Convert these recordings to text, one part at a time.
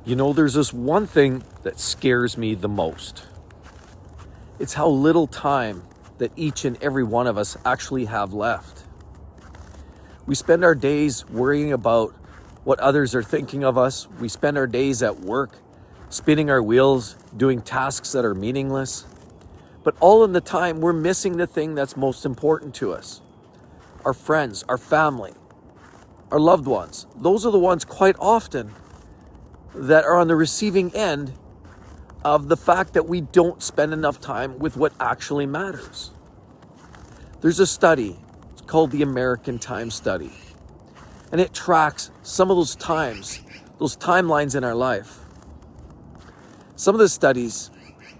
You know, there's this one thing that scares me the most. It's how little time that each and every one of us actually have left. We spend our days worrying about what others are thinking of us. We spend our days at work, spinning our wheels, doing tasks that are meaningless. But all in the time, we're missing the thing that's most important to us. Our friends, our family, our loved ones. Those are the ones quite often that are on the receiving end of the fact that we don't spend enough time with what actually matters. There's a study, it's called the American Time Study, and it tracks some of those times, those timelines in our life. Some of the studies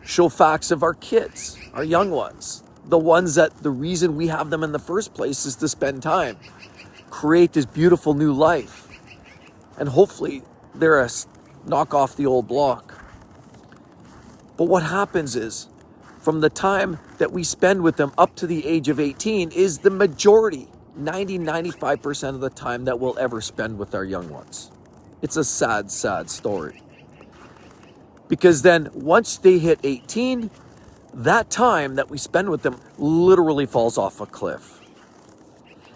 show facts of our kids, our young ones, the ones that the reason we have them in the first place is to spend time, create this beautiful new life, and hopefully they're a knock off the old block. But what happens is, from the time that we spend with them up to the age of 18 is the majority, 95% of the time that we'll ever spend with our young ones. It's a sad, sad story. Because then once they hit 18, that time that we spend with them literally falls off a cliff.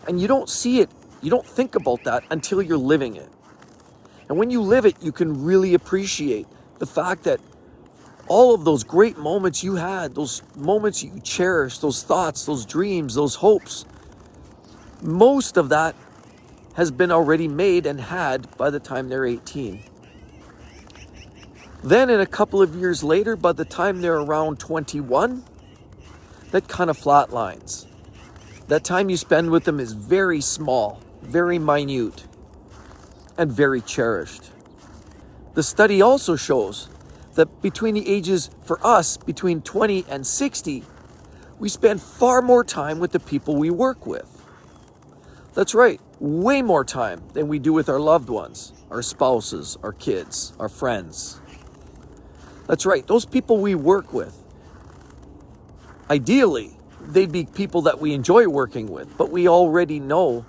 And you don't see it, you don't think about that until you're living it. And when you live it, you can really appreciate the fact that all of those great moments you had, those moments you cherished, those thoughts, those dreams, those hopes, most of that has been already made and had by the time they're 18. Then in a couple of years later, by the time they're around 21, that kind of flatlines. That time you spend with them is very small, very minute, and very cherished. The study also shows that between the ages, for us, between 20 and 60, we spend far more time with the people we work with. That's right, way more time than we do with our loved ones, our spouses, our kids, our friends. That's right, those people we work with, ideally, they'd be people that we enjoy working with, but we already know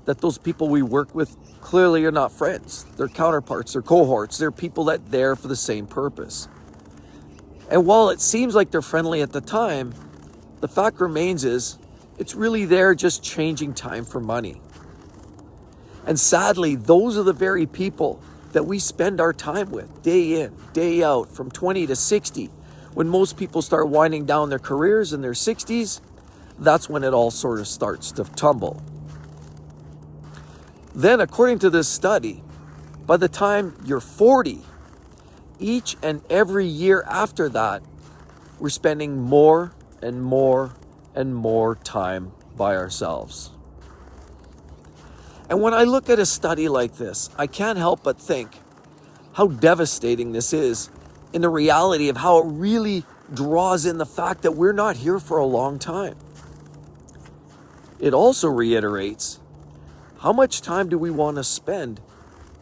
that those people we work with clearly are not friends. They're counterparts, they're cohorts, they're people that are there for the same purpose. And while it seems like they're friendly at the time, the fact remains is, it's really there just changing time for money. And sadly, those are the very people that we spend our time with, day in, day out, from 20 to 60. When most people start winding down their careers in their 60s, that's when it all sort of starts to tumble. Then, according to this study, by the time you're 40, each and every year after that, we're spending more and more and more time by ourselves. And when I look at a study like this, I can't help but think how devastating this is in the reality of how it really draws in the fact that we're not here for a long time. It also reiterates, how much time do we want to spend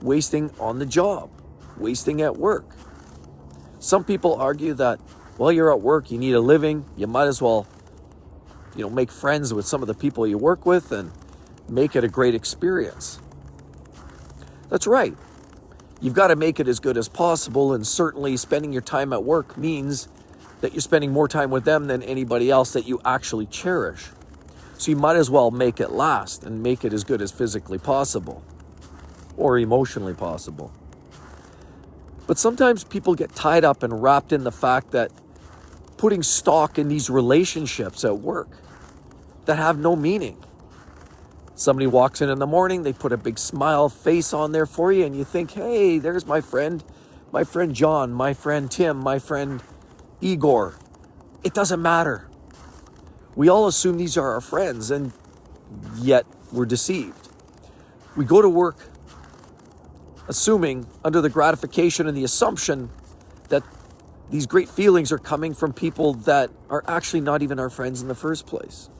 wasting on the job, wasting at work? Some people argue that, well, you're at work, you need a living, you might as well, make friends with some of the people you work with and make it a great experience. That's right. You've got to make it as good as possible, and certainly spending your time at work means that you're spending more time with them than anybody else that you actually cherish. So you might as well make it last and make it as good as physically possible or emotionally possible. But sometimes people get tied up and wrapped in the fact that putting stock in these relationships at work that have no meaning. Somebody walks in the morning, they put a big smile face on there for you, and you think, hey, there's my friend John, my friend Tim, my friend Igor. It doesn't matter. We all assume these are our friends, and yet we're deceived. We go to work assuming, under the gratification and the assumption that these great feelings are coming from people that are actually not even our friends in the first place.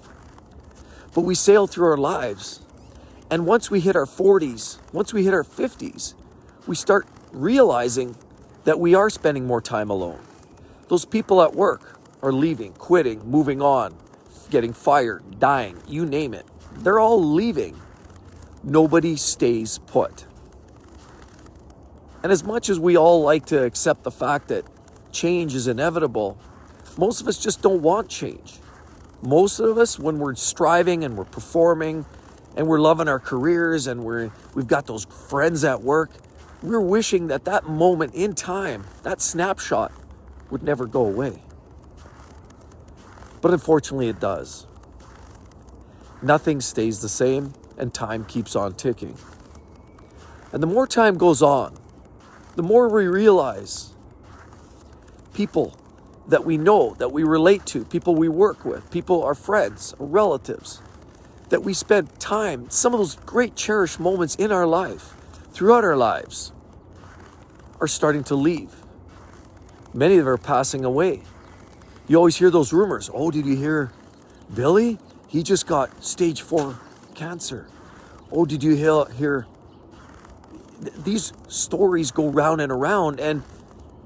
But we sail through our lives, and once we hit our 40s, once we hit our 50s, we start realizing that we are spending more time alone. Those people at work are leaving, quitting, moving on, getting fired, dying, you name it. They're all leaving. Nobody stays put. And as much as we all like to accept the fact that change is inevitable, most of us just don't want change. Most of us, when we're striving and we're performing and we're loving our careers and we've got those friends at work, we're wishing that that moment in time, that snapshot, would never go away. But unfortunately it does. Nothing stays the same and time keeps on ticking. And the more time goes on, the more we realize people that we know, that we relate to, people we work with, people, our friends, our relatives, that we spent time, some of those great cherished moments in our life, throughout our lives, are starting to leave. Many of them are passing away. You always hear those rumors. Oh, did you hear Billy? He just got stage 4 cancer. Oh, did you hear? These stories go round and around, and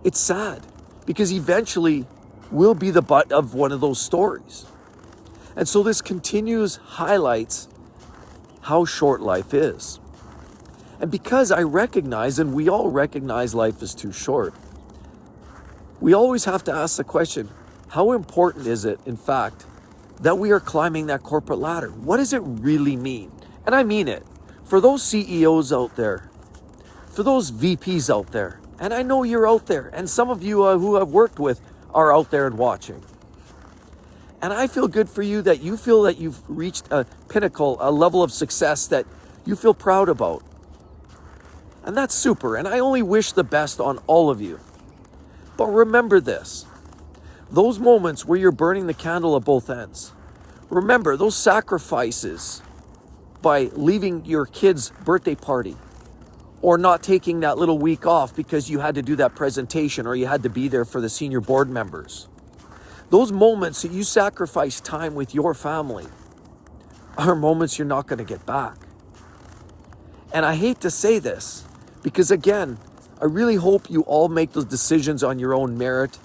it's sad because eventually we'll be the butt of one of those stories. And so this continues highlights how short life is. And because I recognize, and we all recognize life is too short, we always have to ask the question, how important is it, in fact, that we are climbing that corporate ladder? What does it really mean? And I mean it. For those CEOs out there, for those VPs out there, and I know you're out there, and some of you who I've worked with are out there and watching. And I feel good for you that you feel that you've reached a pinnacle, a level of success that you feel proud about. And that's super, and I only wish the best on all of you. But remember this, those moments where you're burning the candle at both ends, remember those sacrifices by leaving your kid's birthday party or not taking that little week off because you had to do that presentation or you had to be there for the senior board members. Those moments that you sacrifice time with your family are moments you're not going to get back. And I hate to say this because, again, I really hope you all make those decisions on your own merit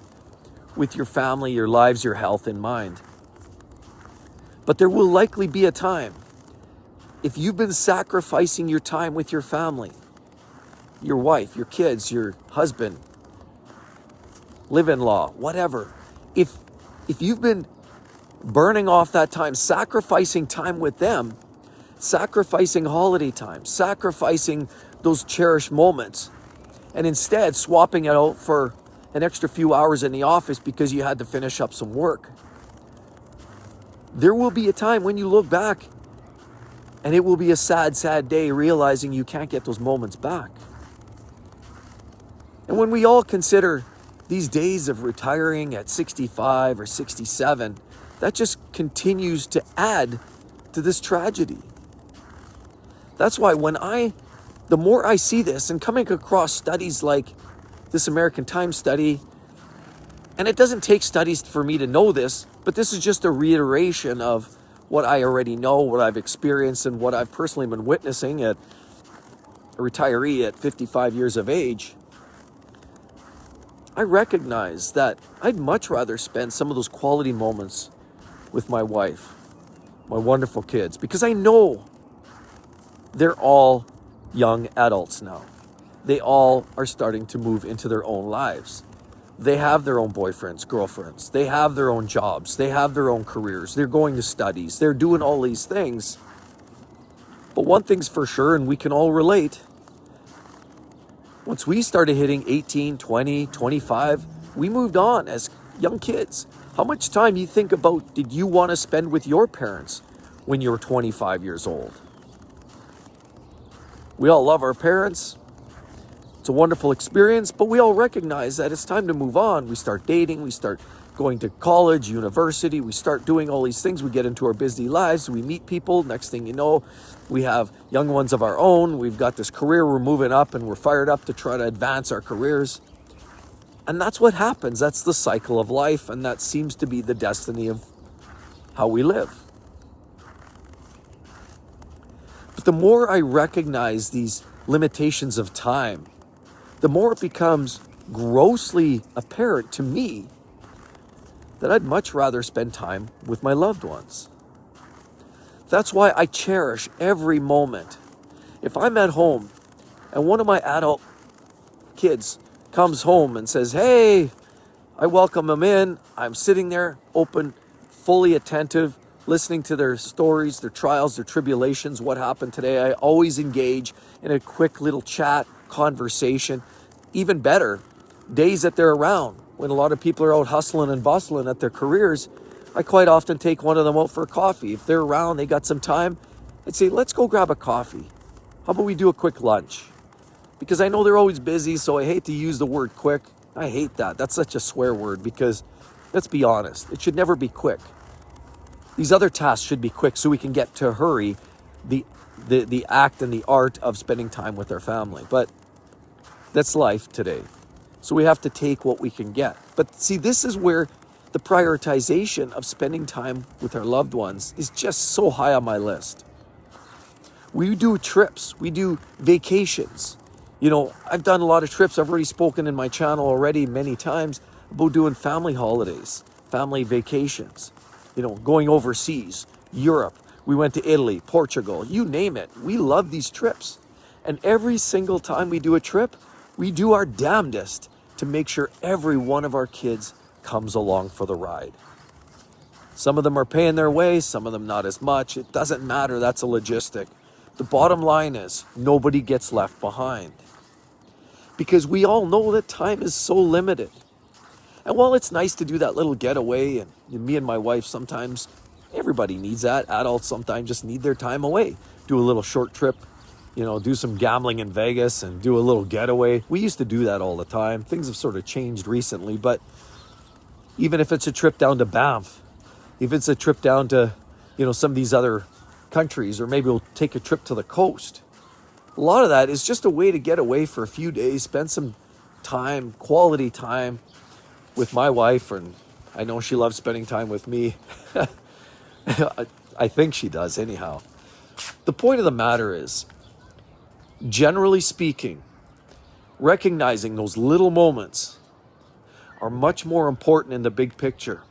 with your family, your lives, your health in mind. But there will likely be a time, if you've been sacrificing your time with your family, your wife, your kids, your husband, live-in-law, whatever, if you've been burning off that time, sacrificing time with them, sacrificing holiday time, sacrificing those cherished moments, and instead swapping it out for an extra few hours in the office because you had to finish up some work, there will be a time when you look back and it will be a sad, sad day realizing you can't get those moments back. And when we all consider these days of retiring at 65 or 67, that just continues to add to this tragedy. That's why the more I see this and coming across studies like this American Times study, and it doesn't take studies for me to know this, but this is just a reiteration of what I already know, what I've experienced, and what I've personally been witnessing at a retiree at 55 years of age. I recognize that I'd much rather spend some of those quality moments with my wife, my wonderful kids, because I know they're all young adults now. They all are starting to move into their own lives. They have their own boyfriends, girlfriends. They have their own jobs. They have their own careers. They're going to studies. They're doing all these things. But one thing's for sure, and we can all relate. Once we started hitting 18, 20, 25, we moved on as young kids. How much time do you think about did you want to spend with your parents when you were 25 years old? We all love our parents. It's a wonderful experience, but we all recognize that it's time to move on. We start dating, we start going to college, university, we start doing all these things. We get into our busy lives, we meet people. Next thing you know, we have young ones of our own. We've got this career, we're moving up and we're fired up to try to advance our careers. And that's what happens. That's the cycle of life, and that seems to be the destiny of how we live. But the more I recognize these limitations of time, the more it becomes grossly apparent to me that I'd much rather spend time with my loved ones. That's why I cherish every moment. If I'm at home and one of my adult kids comes home and says, hey, I welcome them in. I'm sitting there open, fully attentive, listening to their stories, their trials, their tribulations, what happened today. I always engage in a quick little chat, conversation. Even better, days that they're around, when a lot of people are out hustling and bustling at their careers, I quite often take one of them out for a coffee. If they're around, they got some time, I'd say, let's go grab a coffee. How about we do a quick lunch? Because I know they're always busy, so I hate to use the word quick. I hate that. That's such a swear word because, let's be honest, it should never be quick. These other tasks should be quick so we can get to hurry the act and the art of spending time with our family. But that's life today. So we have to take what we can get. But see, this is where the prioritization of spending time with our loved ones is just so high on my list. We do trips, we do vacations. You know, I've done a lot of trips. I've already spoken in my channel already many times about doing family holidays, family vacations, you know, going overseas, Europe. We went to Italy, Portugal, you name it. We love these trips. And every single time we do a trip, we do our damnedest to make sure every one of our kids comes along for the ride. Some of them are paying their way, some of them not as much. It doesn't matter, that's a logistic. The bottom line is nobody gets left behind. Because we all know that time is so limited. And while it's nice to do that little getaway, and me and my wife sometimes, everybody needs that. Adults sometimes just need their time away. Do a little short trip, you know, do some gambling in Vegas and do a little getaway. We used to do that all the time. Things have sort of changed recently, but even if it's a trip down to Banff, if it's a trip down to, you know, some of these other countries, or maybe we'll take a trip to the coast. A lot of that is just a way to get away for a few days, spend some time, quality time with my wife, and I know she loves spending time with me. I think she does anyhow. The point of the matter is, generally speaking, recognizing those little moments are much more important in the big picture.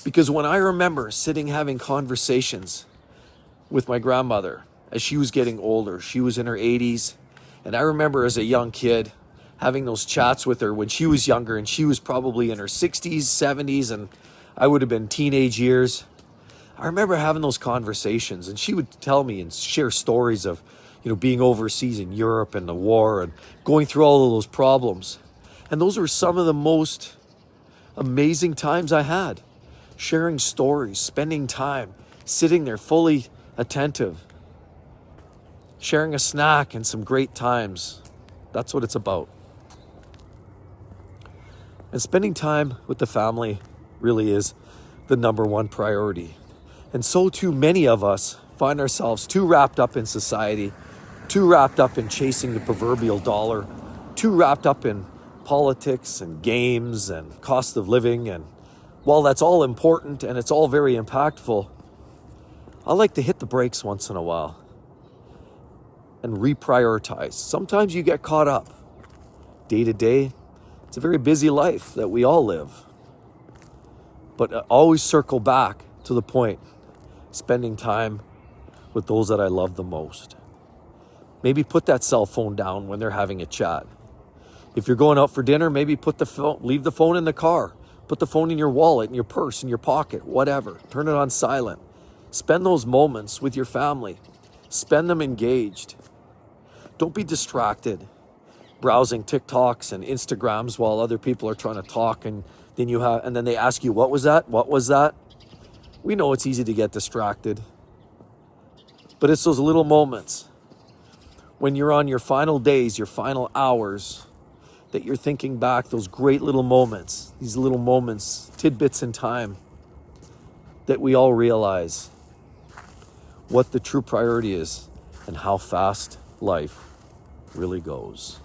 Because when I remember sitting having conversations with my grandmother as she was getting older, she was in her 80s, and I remember as a young kid having those chats with her when she was younger, and she was probably in her 60s, 70s, and I would have been teenage years. I remember having those conversations, and she would tell me and share stories of, you know, being overseas in Europe and the war and going through all of those problems. And those were some of the most amazing times I had, sharing stories, spending time, sitting there fully attentive, sharing a snack and some great times. That's what it's about. And spending time with the family really is the number one priority. And so too many of us find ourselves too wrapped up in society, too wrapped up in chasing the proverbial dollar, too wrapped up in politics and games and cost of living. And while that's all important and it's all very impactful, I like to hit the brakes once in a while and reprioritize. Sometimes you get caught up day to day. It's a very busy life that we all live. But I always circle back to the point, spending time with those that I love the most. Maybe put that cell phone down when they're having a chat. If you're going out for dinner, maybe leave the phone in the car. Put the phone in your wallet, in your purse, in your pocket, whatever. Turn it on silent. Spend those moments with your family. Spend them engaged. Don't be distracted, browsing TikToks and Instagrams while other people are trying to talk, and then they ask you, what was that? What was that? We know it's easy to get distracted. But it's those little moments when you're on your final days, your final hours, that you're thinking back, those great little moments, these little moments, tidbits in time, that we all realize what the true priority is and how fast life really goes.